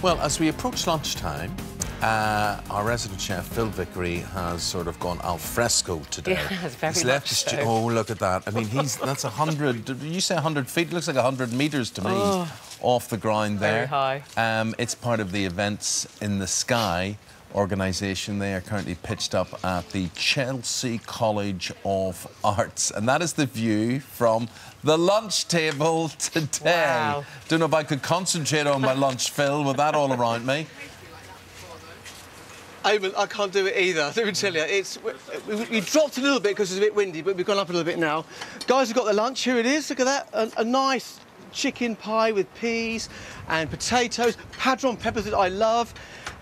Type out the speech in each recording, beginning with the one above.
Well, as we approach lunchtime, our resident chef, Phil Vickery, has sort of gone al fresco today. Yeah, very he's much left so. Oh, look at that. I mean, that's 100, did you say 100 feet? It looks like 100 metres to me off the ground there. Very high. It's part of the Events in the Sky organisation. They are currently pitched up at the Chelsea College of Arts. And that is the view from the lunch table today. Wow. Don't know if I could concentrate on my lunch, Phil, with that all around me. I can't do it either. Let me tell you, we dropped a little bit because it's a bit windy, but we've gone up a little bit now. Guys have got their lunch. Here it is. Look at that. A nice chicken pie with peas and potatoes, padron peppers that I love.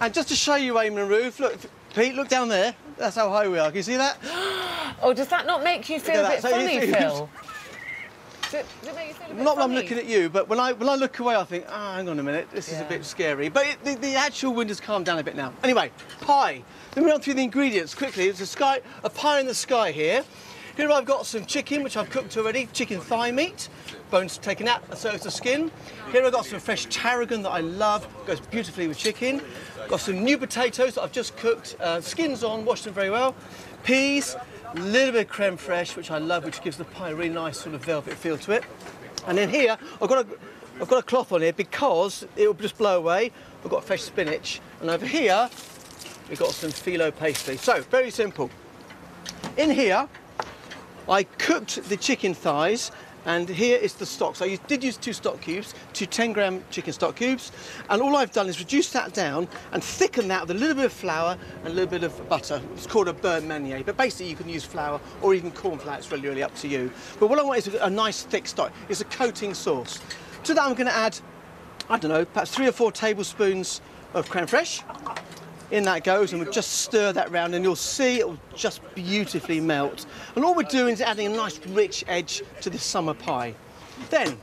And just to show you, Eamon and Ruth, look, Pete, look down there. That's how high we are. Can you see that? Oh, does that not make you feel a bit funny, Phil? Does it make you feel a bit Not when I'm funny? looking at you, but when I look away, I think, oh, hang on a minute, this is a bit scary. But the actual wind has calmed down a bit now. Anyway, pie. Let me run through the ingredients quickly. It's a pie in the sky here. Here I've got some chicken, which I've cooked already, chicken thigh meat, bones taken out, so it's the skin. Here I've got some fresh tarragon that I love, goes beautifully with chicken. Got some new potatoes that I've just cooked, skins on, washed them very well. Peas, a little bit of creme fraiche, which I love, which gives the pie a really nice sort of velvet feel to it. And then here, I've got a cloth on here because it will just blow away. I've got fresh spinach. And over here, we've got some Filo pastry. So, very simple. In here, I cooked the chicken thighs, and here is the stock. So I did use 2 stock cubes, 2 10-gram chicken stock cubes, and all I've done is reduce that down and thicken that with a little bit of flour and a little bit of butter. It's called a beurre manier, but basically you can use flour or even corn flour. It's really, really up to you. But what I want is a nice thick stock. It's a coating sauce. To that I'm going to add, I don't know, perhaps 3 or 4 tablespoons of creme fraiche. In that goes, and we'll just stir that round, and you'll see it will just beautifully melt. And all we're doing is adding a nice rich edge to this summer pie. Then,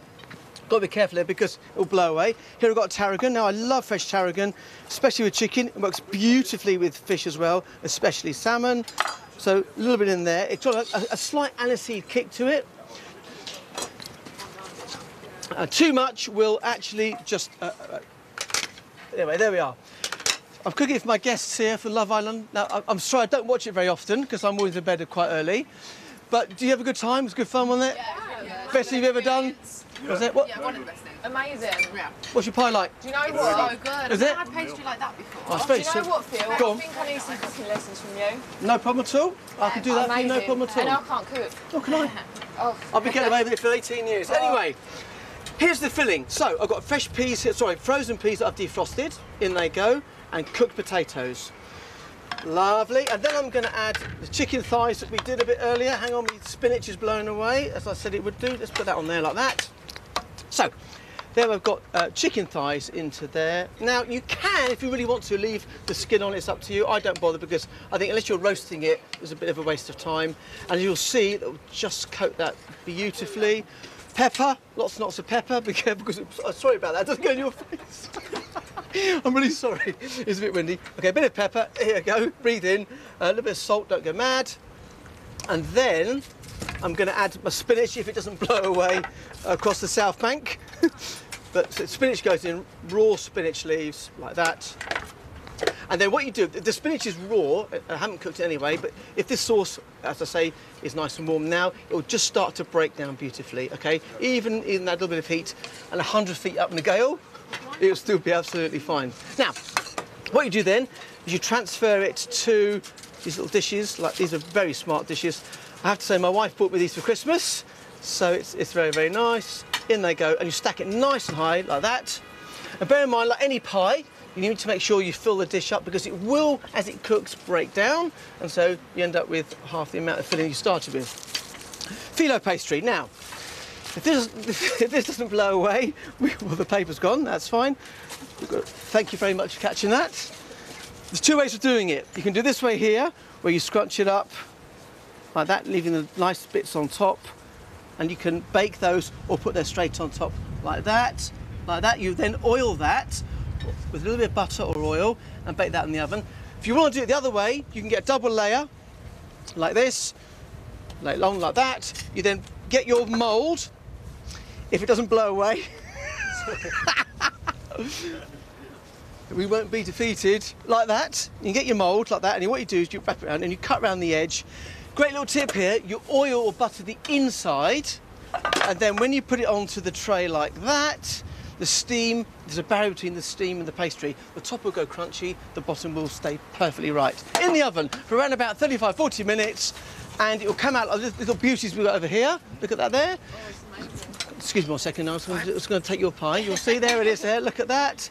got to be careful here because it will blow away. Here I've got tarragon. Now I love fresh tarragon, especially with chicken. It works beautifully with fish as well, especially salmon. So a little bit in there. It's got a slight aniseed kick to it. Too much will actually just... anyway, there we are. I'm cooking it for my guests here for Love Island. Now, I'm sorry I don't watch it very often because I'm always in bed quite early. But do you have a good time? It's good fun, wasn't it? Yeah. Best thing you've ever done? Was it? What? Yeah, one of the best things. Amazing. Yeah. What's your pie like? Do you know what? So good. Is I've it? never had pastry like that before. Oh, it's Do very you know simple. what, Phil? Go I on. think I need some cooking lessons from you. No problem at all. I can do that for you, no Amazing. problem at all. And I can't cook. Oh, can I? Oh. I've been getting away with it for 18 years. Anyway, here's the filling. So I've got fresh peas here, sorry, frozen peas that I've defrosted. In they go. And cooked potatoes. Lovely. And then I'm going to add the chicken thighs that we did a bit earlier. Hang on, the spinach is blown away, as I said it would do. Let's put that on there like that. So, there we've got chicken thighs into there. Now, you can, if you really want to, leave the skin on. It's up to you. I don't bother because I think unless you're roasting it, it's a bit of a waste of time. And you'll see, it'll just coat that beautifully. Pepper, lots and lots of pepper. Be careful because, sorry about that, it doesn't go in your face. I'm really sorry. It's a bit windy. Okay, a bit of pepper. Here you go. Breathe in. A little bit of salt. Don't go mad. And then I'm going to add my spinach if it doesn't blow away across the south bank. But so spinach goes in, raw spinach leaves like that. And then what you do, the spinach is raw. I haven't cooked it anyway, but if this sauce, as I say, is nice and warm now, it will just start to break down beautifully, okay? Even in that little bit of heat and 100 feet up in the gale, it'll still be absolutely fine. Now, what you do then is you transfer it to these little dishes. Like, these are very smart dishes. I have to say, my wife bought me these for Christmas, so it's very, very nice. In they go, and you stack it nice and high like that. And bear in mind, like any pie, you need to make sure you fill the dish up because it will, as it cooks, break down, and so you end up with half the amount of filling you started with. Filo pastry. Now, if this doesn't blow away, well, the paper's gone, that's fine. Thank you very much for catching that. There's 2 ways of doing it. You can do this way here, where you scrunch it up like that, leaving the nice bits on top, and you can bake those or put them straight on top like that. Like that, you then oil that with a little bit of butter or oil and bake that in the oven. If you want to do it the other way, you can get a double layer like this, like long like that. You then get your mould. If it doesn't blow away, we won't be defeated. Like that. You get your mould like that, and what you do is you wrap it around and you cut around the edge. Great little tip here, you oil or butter the inside, and then when you put it onto the tray like that, the steam, there's a barrier between the steam and the pastry. The top will go crunchy, the bottom will stay perfectly right. In the oven for around about 35-40 minutes, and it will come out like the little beauties we've got over here. Look at that there. Excuse me 1 second, I was going to take your pie. You'll see, there it is there, look at that.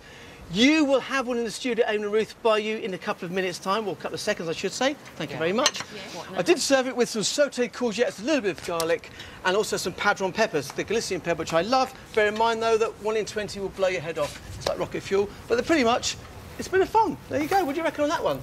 You will have one in the studio, Amy and Ruth, by you in a couple of minutes' time, or a couple of seconds, I should say. Thank you very much. Yeah. I did serve it with some sautéed courgettes, a little bit of garlic, and also some padron peppers, the Galician pepper, which I love. Bear in mind, though, that 1 in 20 will blow your head off. It's like rocket fuel, but they're pretty much, it's been a fun. There you go. What do you reckon on that one?